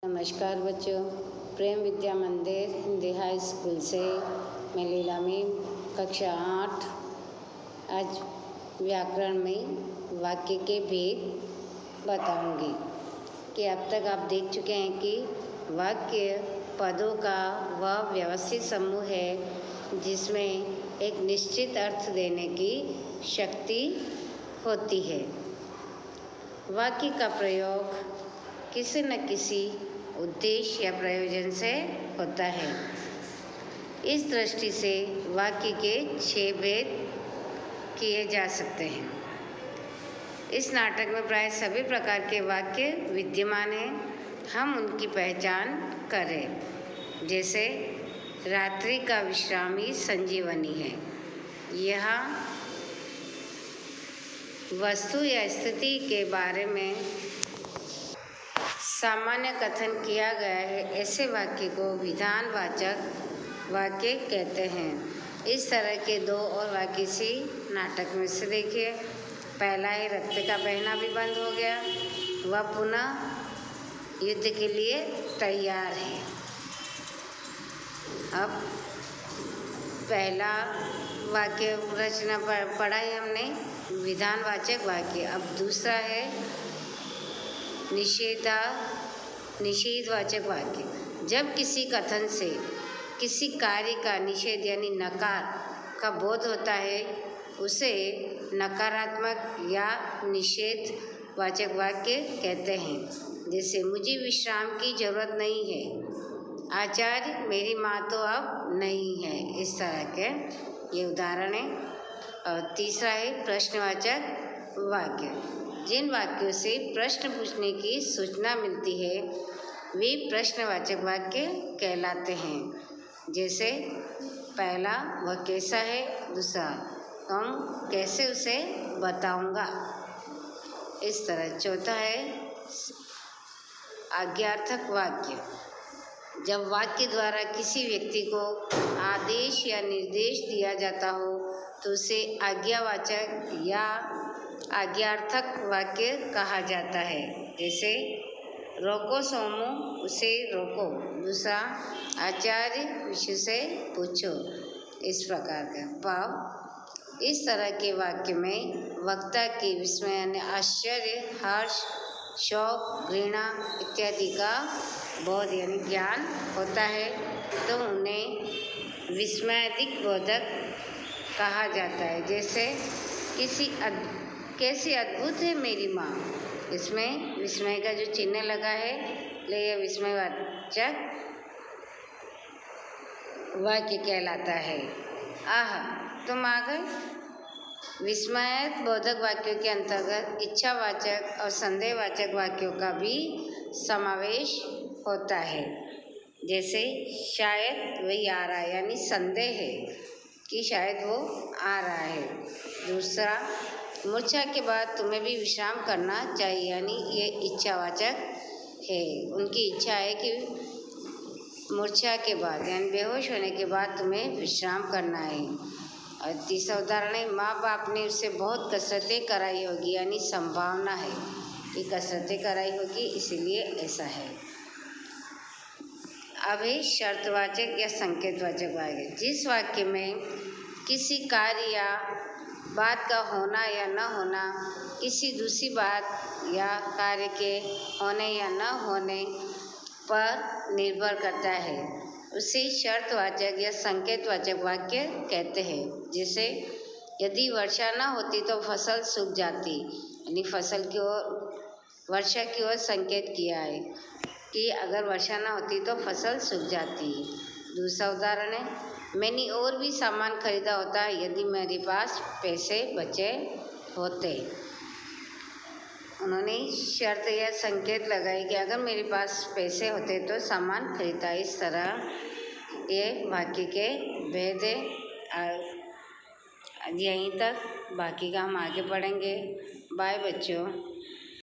नमस्कार बच्चों, प्रेम विद्या मंदिर हिंदी हाई स्कूल से मैं लीला मैम कक्षा 8 आज व्याकरण में वाक्य के भेद बताऊंगी कि अब तक आप देख चुके हैं कि वाक्य पदों का वह व्यवस्थित समूह है जिसमें एक निश्चित अर्थ देने की शक्ति होती है। वाक्य का प्रयोग किसी न किसी उद्देश्य या प्रयोजन से होता है। इस दृष्टि से वाक्य के 6 भेद किए जा सकते हैं। इस नाटक में प्राय सभी प्रकार के वाक्य विद्यमान हैं। हम उनकी पहचान करें। जैसे रात्रि का विश्राम ही संजीवनी है। यहाँ वस्तु या स्थिति के बारे में सामान्य कथन किया गया है। ऐसे वाक्य को विधानवाचक वाक्य कहते हैं। इस तरह के 2 और वाक्य इसी नाटक में से देखिए। पहला है रक्त का बहना भी बंद हो गया, वह पुनः युद्ध के लिए तैयार है। अब पहला वाक्य रचना पढ़ा है हमने, विधानवाचक वाक्य। अब दूसरा है निषेधवाचक वाक्य। जब किसी कथन से किसी कार्य का निषेध यानी नकार का बोध होता है, उसे नकारात्मक या निषेधवाचक वाक्य कहते हैं। जैसे मुझे विश्राम की ज़रूरत नहीं है, आचार्य मेरी माँ तो अब नहीं है। इस तरह के ये उदाहरण है। और तीसरा है प्रश्नवाचक वाक्य। जिन वाक्यों से प्रश्न पूछने की सूचना मिलती है वे प्रश्नवाचक वाक्य कहलाते हैं। जैसे पहला वह कैसा है, दूसरा तुम कैसे उसे बताऊंगा। इस तरह चौथा है आज्ञार्थक वाक्य। जब वाक्य द्वारा किसी व्यक्ति को आदेश या निर्देश दिया जाता हो तो उसे आज्ञावाचक या आज्ञार्थक वाक्य कहा जाता है। जैसे रोको सोमू, उसे रोको। दूसरा आचार्य विषय से पूछो। इस प्रकार का भाव। इस तरह के वाक्य में वक्ता की विस्मय यानी आश्चर्य, हर्ष, शौक, घृणा इत्यादि का बोध यानी ज्ञान होता है, तो उन्हें विस्मयादिक बोधक कहा जाता है। जैसे कैसी अद्भुत है मेरी माँ। इसमें विस्मय का जो चिन्ह लगा है, यह विस्मयवाचक वाक्य कहलाता है। आह तुम आ गए। विस्मय बोधक वाक्यों के अंतर्गत इच्छावाचक और संदेहवाचक वाक्यों का भी समावेश होता है। जैसे शायद वही आ रहा है, यानी संदेह है कि शायद वो आ रहा है। दूसरा मूर्छा के बाद तुम्हें भी विश्राम करना चाहिए, यानी ये इच्छावाचक है। उनकी इच्छा है कि मूर्छा के बाद यानी बेहोश होने के बाद तुम्हें विश्राम करना है। और तीसरा उदाहरण है माँ बाप ने उससे बहुत कसरतें कराई होगी, यानी संभावना है कि कसरतें कराई होगी, इसीलिए ऐसा है। अब है शर्तवाचक या संकेतवाचक वाक्य। जिस वाक्य में किसी कार्य या बात का होना या न होना किसी दूसरी बात या कार्य के होने या न होने पर निर्भर करता है, उसे शर्तवाचक या संकेतवाचक वाक्य कहते हैं। जैसे यदि वर्षा न होती तो फसल सूख जाती, यानी फसल की ओर वर्षा की ओर संकेत किया है कि अगर वर्षा न होती तो फसल सूख जाती। दूसरा उदाहरण है मैंने और भी सामान खरीदा होता यदि मेरे पास पैसे बचे होते। उन्होंने शर्त या संकेत लगाई कि अगर मेरे पास पैसे होते तो सामान खरीदा। इस तरह ये वाक्य के भेद है। यहीं तक, बाकी का हम आगे पढ़ेंगे। बाय बच्चों।